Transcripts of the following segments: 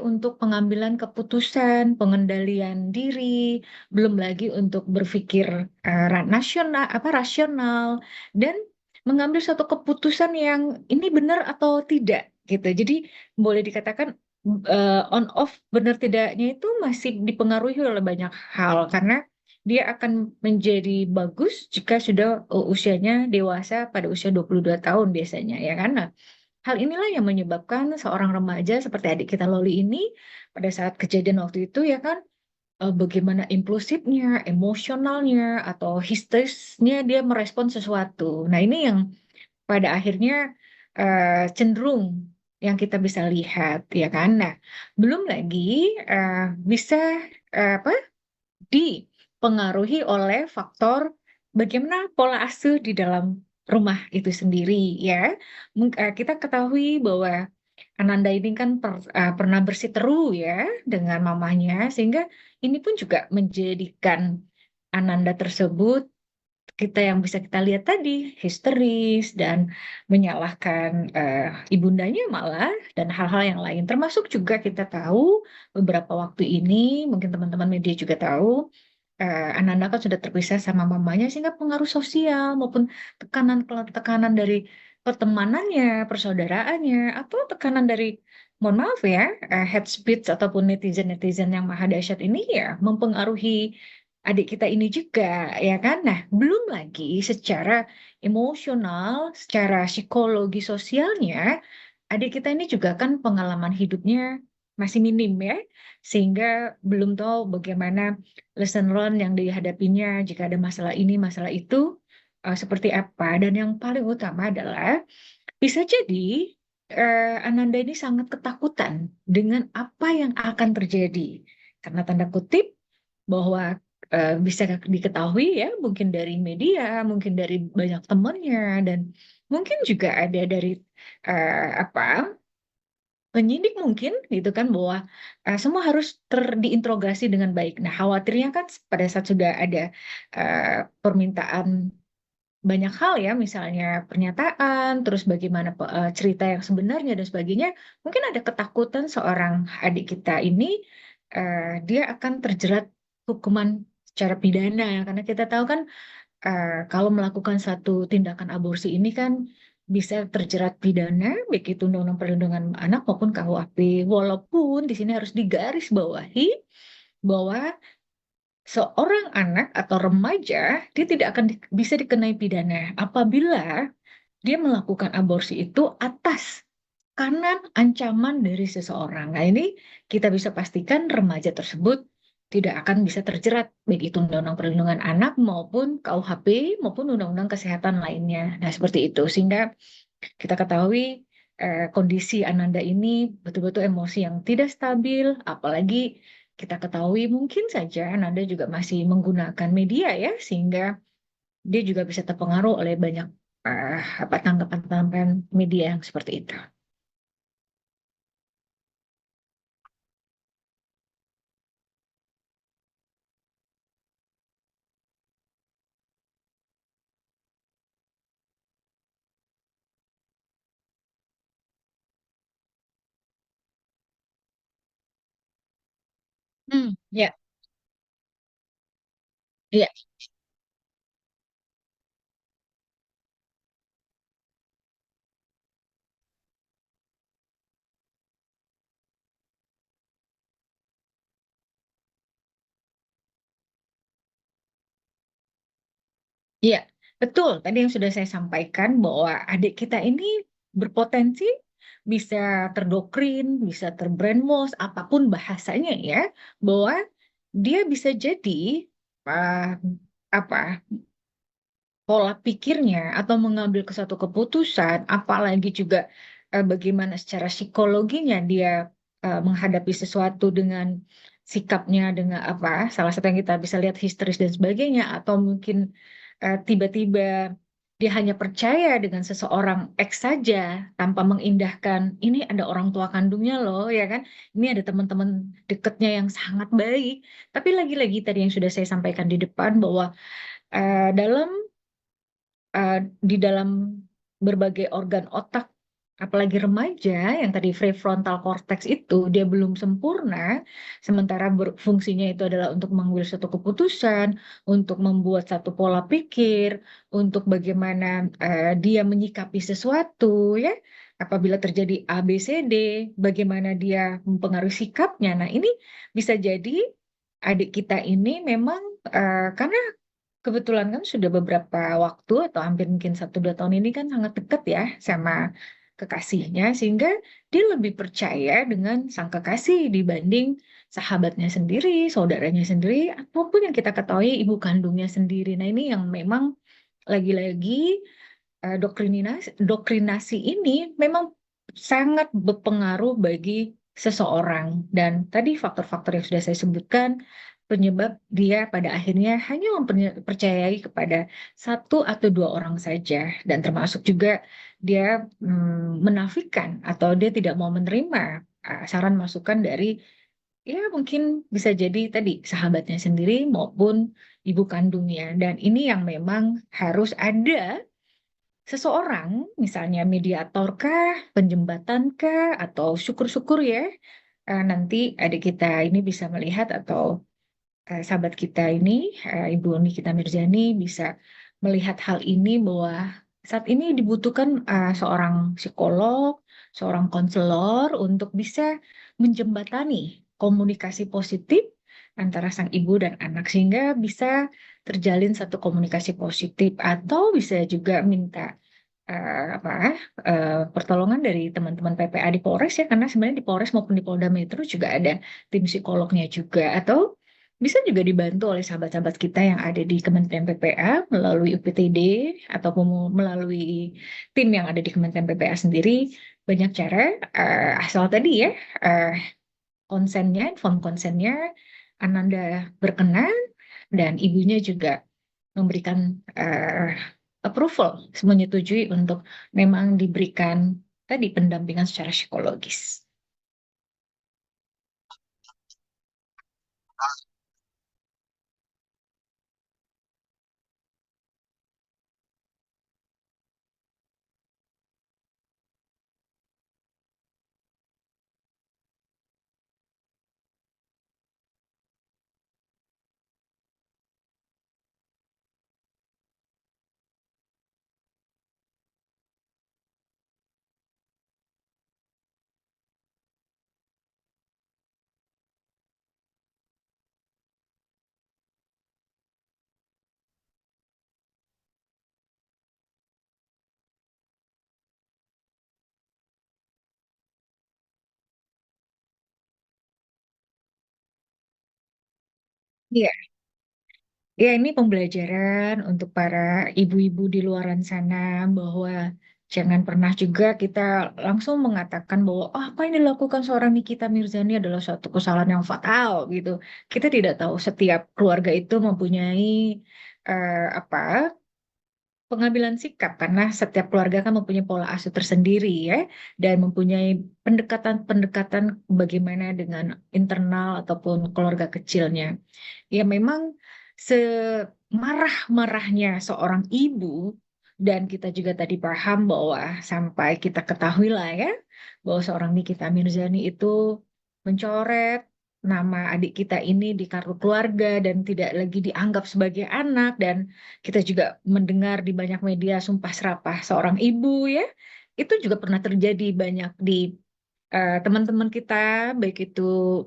untuk pengambilan keputusan, pengendalian diri, belum lagi untuk berpikir rasional dan mengambil suatu keputusan yang ini benar atau tidak gitu. Jadi boleh dikatakan on off benar tidaknya itu masih dipengaruhi oleh banyak hal karena dia akan menjadi bagus jika sudah usianya dewasa pada usia 22 tahun biasanya ya kan. Nah, hal inilah yang menyebabkan seorang remaja seperti adik kita Loli ini pada saat kejadian waktu itu ya kan bagaimana impulsifnya, emosionalnya atau histerisnya dia merespon sesuatu. Nah, ini yang pada akhirnya cenderung yang kita bisa lihat ya kan. Nah, belum lagi bisa apa dipengaruhi oleh faktor bagaimana pola asuh di dalam rumah itu sendiri ya. Kita ketahui bahwa Ananda ini kan pernah bersiteru ya dengan mamanya sehingga ini pun juga menjadikan Ananda tersebut kita yang bisa kita lihat tadi histeris dan menyalahkan ibundanya malah dan hal-hal yang lain termasuk juga kita tahu beberapa waktu ini mungkin teman-teman media juga tahu Ananda kan sudah terpisah sama mamanya sehingga pengaruh sosial maupun tekanan dari pertemanannya, persaudaraannya atau tekanan dari mohon maaf ya head speech ataupun netizen-netizen yang maha dahsyat ini ya mempengaruhi adik kita ini juga ya kan. Nah, belum lagi secara emosional, secara psikologi sosialnya adik kita ini juga kan pengalaman hidupnya masih minim ya, sehingga belum tahu bagaimana lesson learn yang dihadapinya jika ada masalah ini, masalah itu seperti apa. Dan yang paling utama adalah bisa jadi Ananda ini sangat ketakutan dengan apa yang akan terjadi. Karena tanda kutip bahwa bisa diketahui ya, mungkin dari media, mungkin dari banyak temannya, dan mungkin juga ada dari apa penyidik mungkin gitu kan bahwa semua harus diinterogasi dengan baik. Nah, khawatirnya kan pada saat sudah ada permintaan banyak hal ya, misalnya pernyataan, terus bagaimana cerita yang sebenarnya dan sebagainya, mungkin ada ketakutan seorang adik kita ini dia akan terjerat hukuman secara pidana karena kita tahu kan kalau melakukan satu tindakan aborsi ini kan bisa terjerat pidana, baik itu Undang-Undang Perlindungan Anak maupun KUHP. Walaupun di sini harus digarisbawahi bahwa seorang anak atau remaja dia tidak akan bisa dikenai pidana apabila dia melakukan aborsi itu atas kanan ancaman dari seseorang. Nah, ini kita bisa pastikan remaja tersebut tidak akan bisa terjerat, baik itu Undang-Undang Perlindungan Anak maupun KUHP maupun Undang-Undang Kesehatan lainnya. Nah, seperti itu. Sehingga kita ketahui kondisi Ananda ini betul-betul emosi yang tidak stabil, apalagi kita ketahui mungkin saja Ananda juga masih menggunakan media ya, sehingga dia juga bisa terpengaruh oleh banyak apa tanggapan-tanggapan media yang seperti itu. Ya, ya, iya, betul. Tadi yang sudah saya sampaikan bahwa adik kita ini berpotensi bisa terdoktrin, bisa terbrainwash, apapun bahasanya ya, bahwa dia bisa jadi uh, apa pola pikirnya atau mengambil ke suatu keputusan, apalagi juga bagaimana secara psikologinya dia menghadapi sesuatu dengan sikapnya dengan apa, salah satu yang kita bisa lihat histeris dan sebagainya, atau mungkin tiba-tiba dia hanya percaya dengan seseorang X saja tanpa mengindahkan ini ada orang tua kandungnya loh ya kan, ini ada teman-teman dekatnya yang sangat baik, tapi lagi-lagi tadi yang sudah saya sampaikan di depan bahwa dalam di dalam berbagai organ otak apalagi remaja yang tadi prefrontal cortex itu dia belum sempurna, sementara fungsinya itu adalah untuk mengambil satu keputusan, untuk membuat satu pola pikir, untuk bagaimana dia menyikapi sesuatu, ya. Apabila terjadi A, B, C, D, bagaimana dia mempengaruhi sikapnya. Nah, ini bisa jadi adik kita ini memang karena kebetulan kan sudah beberapa waktu atau hampir mungkin 1-2 tahun ini kan sangat dekat ya sama kekasihnya, sehingga dia lebih percaya dengan sang kekasih dibanding sahabatnya sendiri, saudaranya sendiri, ataupun yang kita ketahui ibu kandungnya sendiri. Nah, ini yang memang lagi-lagi doktrinasi ini memang sangat berpengaruh bagi seseorang. Dan tadi faktor-faktor yang sudah saya sebutkan penyebab dia pada akhirnya hanya mempercayai kepada 1 atau 2 orang saja. Dan termasuk juga dia menafikan atau dia tidak mau menerima saran masukan dari, ya mungkin bisa jadi tadi sahabatnya sendiri maupun ibu kandungnya. Dan ini yang memang harus ada seseorang, misalnya mediator kah, penjembatan kah, atau syukur-syukur ya, nanti adik kita ini bisa melihat atau sahabat kita ini, Ibu Nikita Mirzani bisa melihat hal ini bahwa saat ini dibutuhkan seorang psikolog, seorang konselor untuk bisa menjembatani komunikasi positif antara sang ibu dan anak sehingga bisa terjalin satu komunikasi positif atau bisa juga minta apa pertolongan dari teman-teman PPA di Polres ya, karena sebenarnya di Polres maupun di Polda Metro juga ada tim psikolognya juga, atau bisa juga dibantu oleh sahabat-sahabat kita yang ada di Kementerian PPA melalui UPTD ataupun melalui tim yang ada di Kementerian PPA sendiri. Banyak cara, asal tadi ya eh, konsennya, form konsennya Ananda berkenan dan ibunya juga memberikan approval, menyetujui untuk memang diberikan tadi pendampingan secara psikologis. Iya, ya ini pembelajaran untuk para ibu-ibu di luaran sana bahwa jangan pernah juga kita langsung mengatakan bahwa oh, apa yang dilakukan seorang Nikita Mirzani adalah suatu kesalahan yang fatal gitu. Kita tidak tahu setiap keluarga itu mempunyai apa pengambilan sikap karena setiap keluarga kan mempunyai pola asuh tersendiri ya, dan mempunyai pendekatan-pendekatan bagaimana dengan internal ataupun keluarga kecilnya. Ya memang semarah-marahnya seorang ibu, dan kita juga tadi paham bahwa sampai kita ketahui lah ya bahwa seorang Nikita Mirzani itu mencoret nama adik kita ini di kartu keluarga dan tidak lagi dianggap sebagai anak, dan kita juga mendengar di banyak media sumpah serapah seorang ibu ya, itu juga pernah terjadi banyak di teman-teman kita, baik itu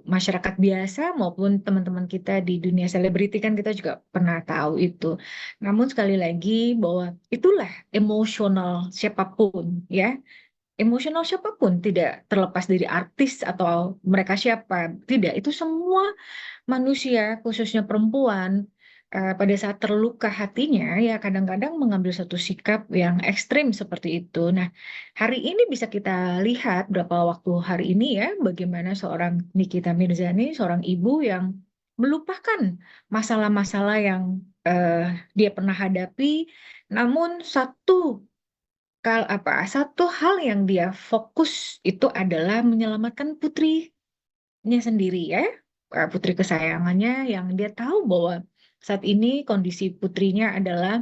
masyarakat biasa maupun teman-teman kita di dunia selebriti kan kita juga pernah tahu itu. Namun sekali lagi bahwa itulah emosional siapapun ya, emosional siapapun tidak terlepas dari artis atau mereka siapa, tidak, itu semua manusia, khususnya perempuan, pada saat terluka hatinya, ya kadang-kadang mengambil satu sikap yang ekstrim seperti itu. Nah, hari ini bisa kita lihat berapa waktu hari ini ya, bagaimana seorang Nikita Mirzani, seorang ibu yang melupakan masalah-masalah yang eh, dia pernah hadapi, namun satu hal yang dia fokus itu adalah menyelamatkan putrinya sendiri ya, putri kesayangannya yang dia tahu bahwa saat ini kondisi putrinya adalah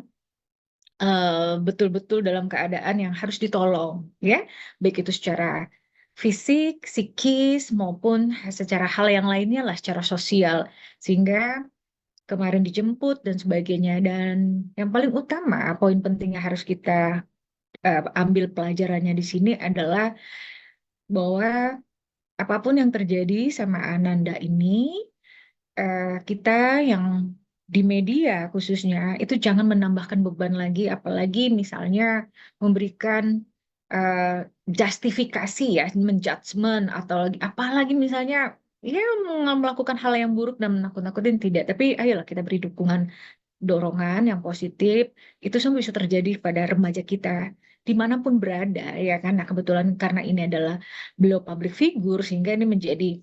betul-betul dalam keadaan yang harus ditolong, ya, baik itu secara fisik, psikis, maupun secara hal yang lainnya lah, secara sosial, sehingga kemarin dijemput dan sebagainya. Dan yang paling utama, poin pentingnya harus kita ambil pelajarannya di sini adalah bahwa apapun yang terjadi sama Ananda ini, kita yang di media khususnya itu jangan menambahkan beban lagi, apalagi misalnya memberikan eh, justifikasi ya, menjudgment atau lagi apalagi misalnya ya melakukan hal yang buruk dan menakut-nakutin tidak, tapi ayolah kita beri dukungan, dorongan yang positif. Itu semua bisa terjadi pada remaja kita dimanapun berada, ya kan. Nah, kebetulan karena ini adalah beliau public figure sehingga ini menjadi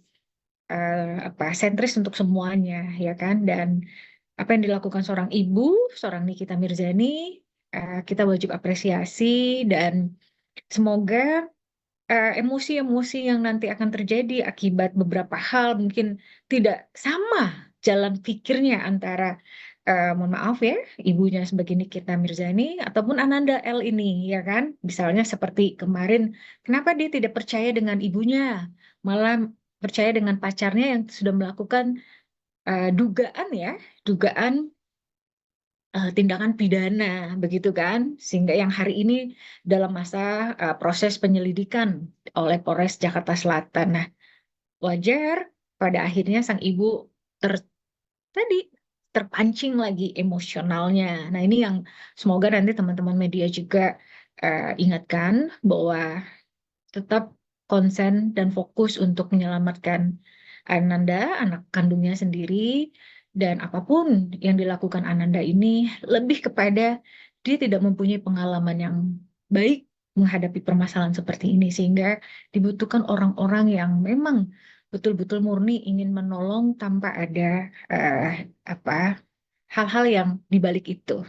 sentris untuk semuanya, ya kan. Dan apa yang dilakukan seorang ibu, seorang Nikita Mirzani, kita wajib apresiasi. Dan semoga emosi-emosi yang nanti akan terjadi akibat beberapa hal mungkin tidak sama jalan pikirnya antara mohon maaf ya, ibunya sebagai Nikita Mirzani ataupun Ananda L ini, ya kan. Misalnya seperti kemarin, kenapa dia tidak percaya dengan ibunya, malah percaya dengan pacarnya yang sudah melakukan dugaan ya, dugaan tindakan pidana, begitu kan? Sehingga yang hari ini dalam masa proses penyelidikan oleh Polres Jakarta Selatan. Nah, wajar pada akhirnya sang ibu ter tadi terpancing lagi emosionalnya. Nah, ini yang semoga nanti teman-teman media juga ingatkan bahwa tetap konsen dan fokus untuk menyelamatkan Ananda, anak kandungnya sendiri, dan apapun yang dilakukan Ananda ini lebih kepada dia tidak mempunyai pengalaman yang baik menghadapi permasalahan seperti ini, sehingga dibutuhkan orang-orang yang memang betul-betul murni ingin menolong tanpa ada eh, apa hal-hal yang dibalik itu.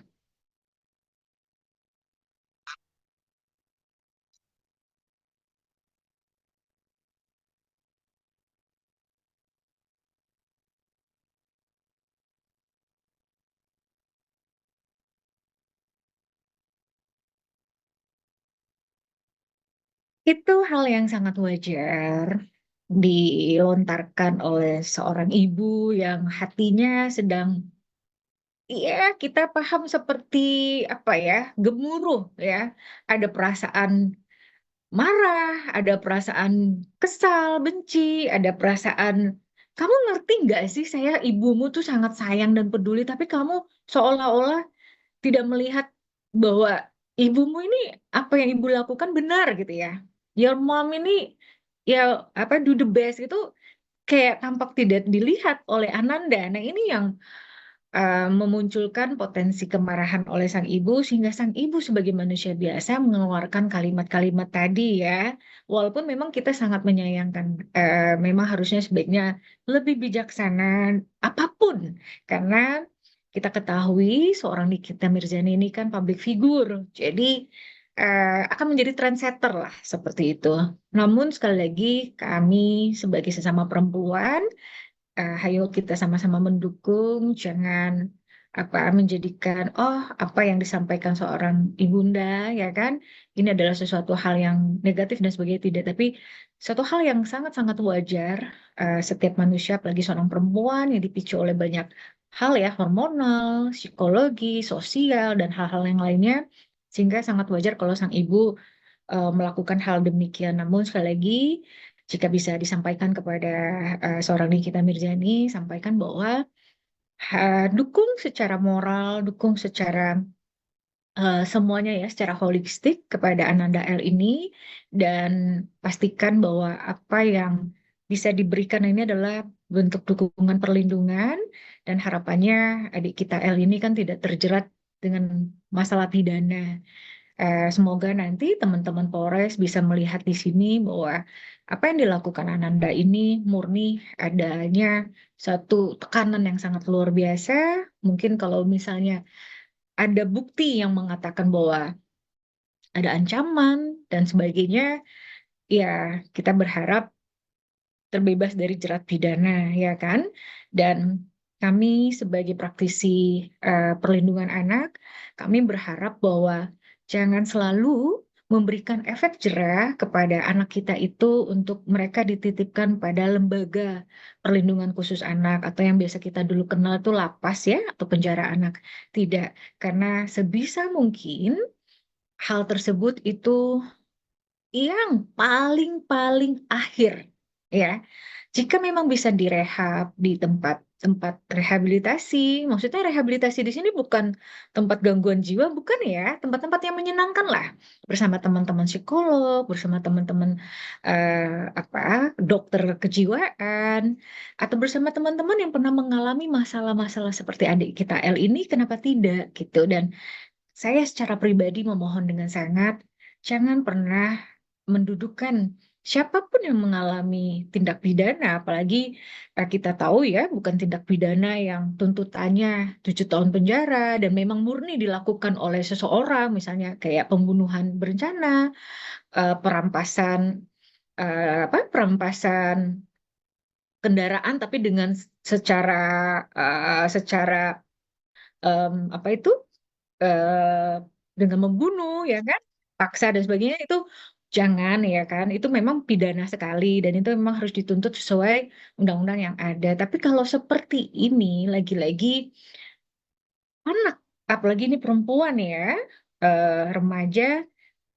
Itu hal yang sangat wajar dilontarkan oleh seorang ibu yang hatinya sedang, iya, kita paham seperti apa ya, gemuruh ya. Ada perasaan marah, ada perasaan kesal, benci, ada perasaan kamu ngerti nggak sih saya ibumu tuh sangat sayang dan peduli, tapi kamu seolah-olah tidak melihat bahwa ibumu ini apa yang ibu lakukan benar gitu ya. Your mom ini ya apa do the best itu kayak tampak tidak dilihat oleh Ananda. Nah, ini yang memunculkan potensi kemarahan oleh sang ibu sehingga sang ibu sebagai manusia biasa mengeluarkan kalimat-kalimat tadi ya. Walaupun memang kita sangat menyayangkan, memang harusnya sebaiknya lebih bijaksana apapun, karena kita ketahui seorang Nikita Mirzani ini kan public figure, jadi akan menjadi trendsetter lah seperti itu. Namun sekali lagi kami sebagai sesama perempuan, ayo kita sama-sama mendukung, jangan menjadikan apa yang disampaikan seorang ibunda, ya kan, ini adalah sesuatu hal yang negatif dan sebagainya, tidak, tapi suatu hal yang sangat-sangat wajar. Setiap manusia, apalagi seorang perempuan yang dipicu oleh banyak hal ya, hormonal, psikologi, sosial, dan hal-hal yang lainnya, sehingga sangat wajar kalau sang ibu melakukan hal demikian. Namun sekali lagi, jika bisa disampaikan kepada seorang Nikita Mirzani, sampaikan bahwa dukung secara moral, dukung secara semuanya ya, secara holistik kepada Ananda L ini, dan pastikan bahwa apa yang bisa diberikan ini adalah bentuk dukungan perlindungan, dan harapannya adik kita L ini kan tidak terjerat dengan masalah pidana. Semoga nanti teman-teman Polres bisa melihat di sini bahwa apa yang dilakukan Ananda ini murni adanya satu tekanan yang sangat luar biasa. Mungkin kalau misalnya ada bukti yang mengatakan bahwa ada ancaman dan sebagainya, ya kita berharap terbebas dari jerat pidana, ya kan? Dan kami sebagai praktisi perlindungan anak, kami berharap bahwa jangan selalu memberikan efek jerah kepada anak kita itu untuk mereka dititipkan pada lembaga perlindungan khusus anak atau yang biasa kita dulu kenal itu lapas ya atau penjara anak. Tidak, karena sebisa mungkin hal tersebut itu yang paling-paling akhir ya. Jika memang bisa direhab di tempat-tempat rehabilitasi, maksudnya rehabilitasi di sini bukan tempat gangguan jiwa, bukan ya, tempat-tempat yang menyenangkan lah, bersama teman-teman psikolog, bersama teman-teman apa dokter kejiwaan, atau bersama teman-teman yang pernah mengalami masalah-masalah seperti adik kita L ini, kenapa tidak gitu? Dan saya secara pribadi memohon dengan sangat, jangan pernah mendudukan siapapun yang mengalami tindak pidana, apalagi kita tahu ya, bukan tindak pidana yang tuntutannya 7 tahun penjara dan memang murni dilakukan oleh seseorang, misalnya kayak pembunuhan berencana, perampasan perampasan kendaraan, tapi dengan secara apa itu eh, dengan membunuh ya kan, paksa dan sebagainya itu jangan ya kan, itu memang pidana sekali dan itu memang harus dituntut sesuai undang-undang yang ada. Tapi kalau seperti ini lagi-lagi anak, apalagi ini perempuan ya, remaja,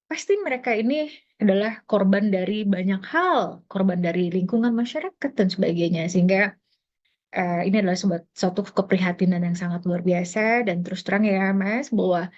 pasti mereka ini adalah korban dari banyak hal, korban dari lingkungan masyarakat dan sebagainya, sehingga ini adalah suatu keprihatinan yang sangat luar biasa. Dan terus terang ya Mas, bahwa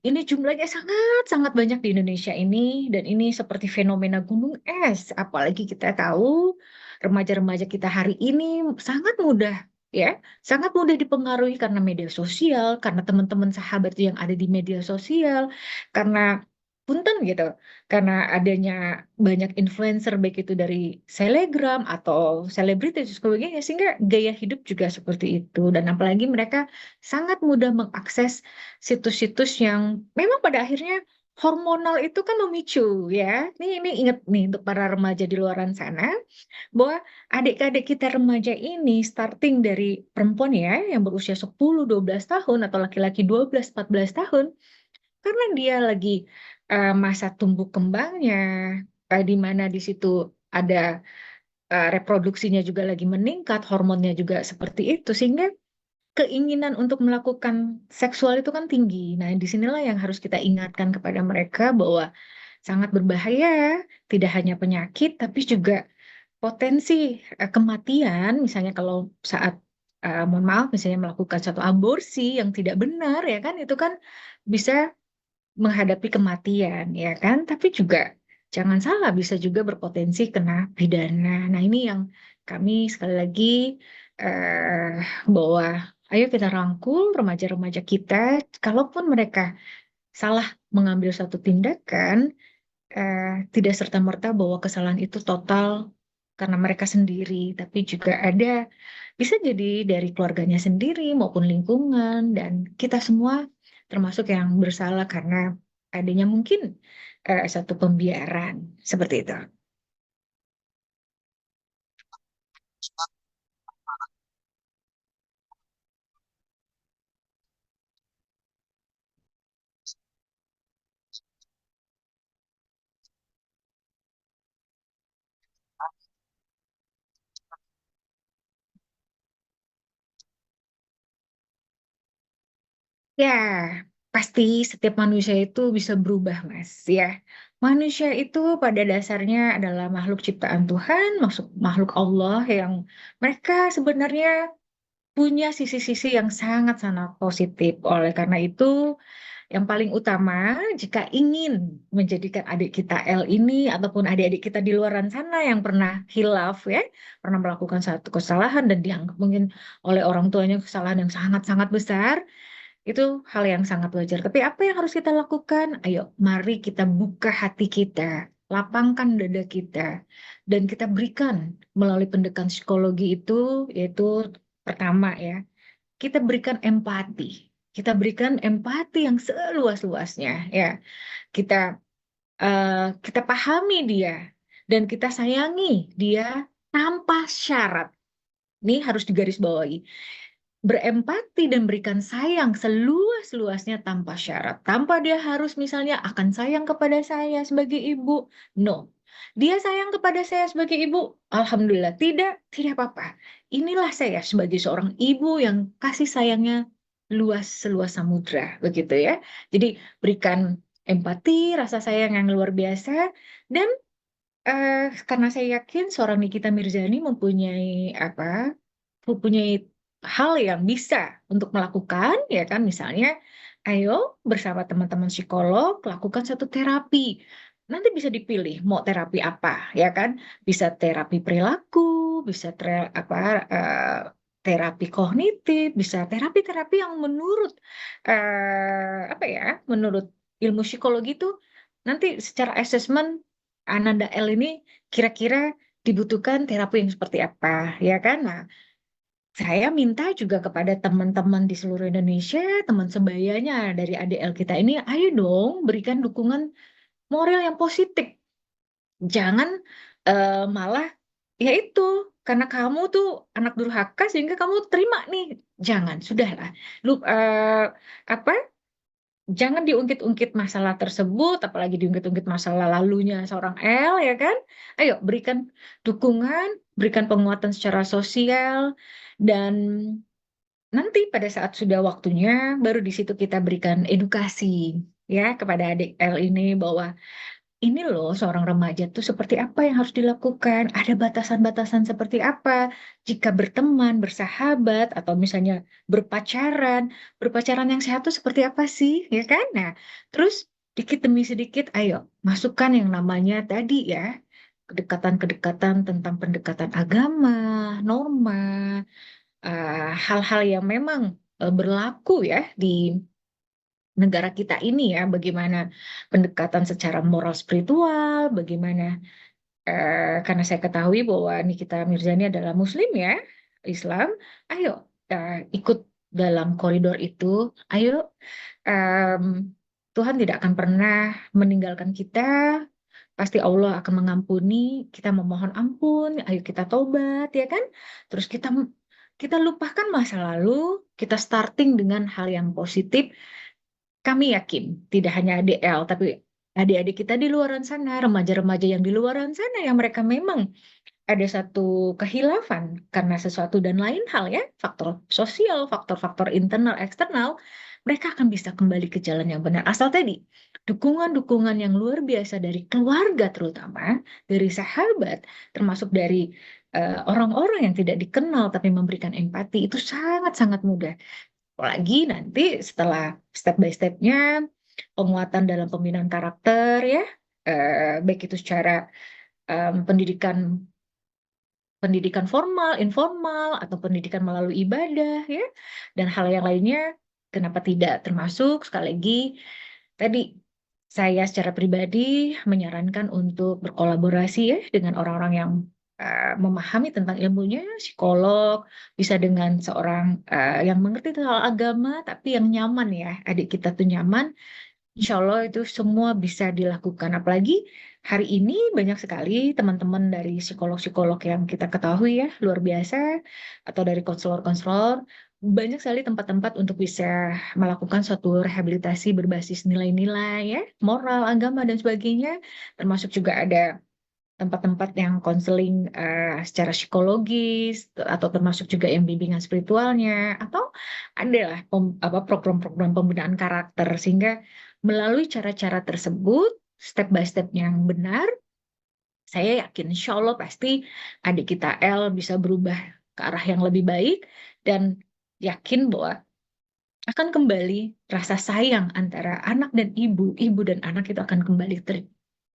ini jumlahnya sangat-sangat banyak di Indonesia ini, dan ini seperti fenomena gunung es. Apalagi kita tahu remaja-remaja kita hari ini sangat mudah, ya, sangat mudah dipengaruhi karena media sosial, karena teman-teman sahabat yang ada di media sosial, karena punten gitu, karena adanya banyak influencer baik itu dari selebgram atau selebritis dan sebagainya, sehingga gaya hidup juga seperti itu. Dan apalagi mereka sangat mudah mengakses situs-situs yang memang pada akhirnya hormonal itu kan memicu ya. Ini ingat nih untuk para remaja di luaran sana bahwa adik-adik kita remaja ini starting dari perempuan ya yang berusia 10-12 tahun atau laki-laki 12-14 tahun, karena dia lagi masa tumbuh kembangnya, di mana di situ ada reproduksinya juga lagi meningkat, hormonnya juga seperti itu, sehingga keinginan untuk melakukan seksual itu kan tinggi. Nah, disinilah yang harus kita ingatkan kepada mereka bahwa sangat berbahaya, tidak hanya penyakit, tapi juga potensi kematian, misalnya kalau saat, mohon maaf, misalnya melakukan satu aborsi yang tidak benar, ya kan, itu kan bisa menghadapi kematian, ya kan, tapi juga jangan salah, bisa juga berpotensi kena pidana. Nah, ini yang kami sekali lagi eh, bahwa ayo kita rangkul remaja-remaja kita, kalaupun mereka salah mengambil satu tindakan, eh, tidak serta-merta bahwa kesalahan itu total karena mereka sendiri, tapi juga ada bisa jadi dari keluarganya sendiri maupun lingkungan dan kita semua termasuk yang bersalah karena adanya mungkin satu pembiaran seperti itu. Ya, pasti setiap manusia itu bisa berubah, Mas. Ya, manusia itu pada dasarnya adalah makhluk ciptaan Tuhan, makhluk Allah yang mereka sebenarnya punya sisi-sisi yang sangat-sangat positif. Oleh karena itu, yang paling utama, jika ingin menjadikan adik kita L ini ataupun adik-adik kita di luaran sana yang pernah hilaf ya, pernah melakukan satu kesalahan dan dianggap mungkin oleh orang tuanya kesalahan yang sangat-sangat besar, itu hal yang sangat wajar. Tapi apa yang harus kita lakukan? Ayo, mari kita buka hati kita, lapangkan dada kita, dan kita berikan melalui pendekatan psikologi itu, yaitu pertama ya, kita berikan empati. Kita berikan empati yang seluas-luasnya ya. Kita kita pahami dia dan kita sayangi dia tanpa syarat. Ini harus digarisbawahi. Berempati dan berikan sayang seluas-luasnya tanpa syarat. Tanpa dia harus misalnya akan sayang kepada saya sebagai ibu. No. Dia sayang kepada saya sebagai ibu. Alhamdulillah. Tidak, tidak apa-apa. Inilah saya sebagai seorang ibu yang kasih sayangnya luas seluas samudra. Begitu ya. Jadi berikan empati, rasa sayang yang luar biasa. Dan karena saya yakin seorang Nikita Mirzani mempunyai mempunyai hal yang bisa untuk melakukan, ya kan? Misalnya, ayo bersama teman-teman psikolog lakukan satu terapi. Nanti bisa dipilih mau terapi apa, ya kan? Bisa terapi perilaku, bisa eh, terapi kognitif, bisa terapi-terapi yang menurut menurut ilmu psikologi itu nanti secara asesmen Ananda L ini kira-kira dibutuhkan terapi yang seperti apa, ya kan? Nah, saya minta juga kepada teman-teman di seluruh Indonesia, teman sebayanya dari ADL kita ini, ayo dong berikan dukungan moral yang positif. Jangan malah, ya itu, karena kamu tuh anak durhaka sehingga kamu terima nih. Jangan, sudahlah. Lu, apa jangan diungkit-ungkit masalah tersebut, apalagi diungkit-ungkit masalah lalunya seorang L, ya kan? Ayo, berikan dukungan, berikan penguatan secara sosial, dan nanti pada saat sudah waktunya, baru di situ kita berikan edukasi ya kepada adik L ini bahwa ini loh seorang remaja tuh seperti apa yang harus dilakukan, ada batasan-batasan seperti apa jika berteman, bersahabat, atau misalnya berpacaran. Berpacaran yang sehat tuh seperti apa sih, ya kan? Nah, terus dikit demi sedikit, ayo masukkan yang namanya tadi ya, kedekatan-kedekatan tentang pendekatan agama, norma, hal-hal yang memang berlaku ya di negara kita ini ya, bagaimana pendekatan secara moral spiritual, bagaimana karena saya ketahui bahwa Nikita Mirzani adalah Muslim ya, Islam, ayo ikut dalam koridor itu, ayo em, Tuhan tidak akan pernah meninggalkan kita, pasti Allah akan mengampuni, kita memohon ampun, ayo kita tobat ya kan, terus kita kita lupakan masa lalu, kita starting dengan hal yang positif. Kami yakin tidak hanya ADL, tapi adik-adik kita di luar sana, remaja-remaja yang di luar sana, yang mereka memang ada satu kehilafan karena sesuatu dan lain hal ya, faktor sosial, faktor-faktor internal, eksternal, mereka akan bisa kembali ke jalan yang benar. Asal tadi, dukungan-dukungan yang luar biasa dari keluarga terutama, dari sahabat, termasuk dari orang-orang yang tidak dikenal tapi memberikan empati, itu sangat-sangat mudah. Apalagi nanti setelah step by stepnya penguatan dalam pembinaan karakter ya, baik itu secara pendidikan pendidikan formal, informal, atau pendidikan melalui ibadah ya, dan hal yang lainnya, kenapa tidak termasuk sekali lagi tadi saya secara pribadi menyarankan untuk berkolaborasi ya dengan orang-orang yang memahami tentang ilmunya, psikolog, bisa dengan seorang yang mengerti tentang agama, tapi yang nyaman ya, adik kita tuh nyaman. Insya Allah itu semua bisa dilakukan. Apalagi hari ini banyak sekali teman-teman dari psikolog-psikolog yang kita ketahui ya, luar biasa, atau dari konselor-konselor, banyak sekali tempat-tempat untuk bisa melakukan suatu rehabilitasi berbasis nilai-nilai ya, moral, agama, dan sebagainya. Termasuk juga ada tempat-tempat yang konseling secara psikologis, atau termasuk juga yang bimbingan spiritualnya, atau adalah program-program pembinaan karakter, sehingga melalui cara-cara tersebut, step by step yang benar, saya yakin insya Allah pasti adik kita L bisa berubah ke arah yang lebih baik, dan yakin bahwa akan kembali rasa sayang antara anak dan ibu, ibu dan anak itu akan kembali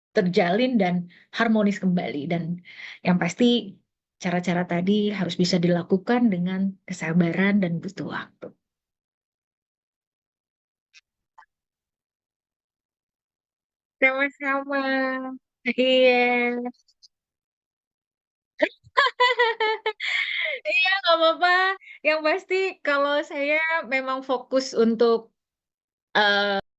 terjalin dan harmonis kembali. Dan yang pasti cara-cara tadi harus bisa dilakukan dengan kesabaran dan butuh waktu. Sama-sama. Iya. Iya, nggak apa-apa. Yang pasti kalau saya memang fokus untuk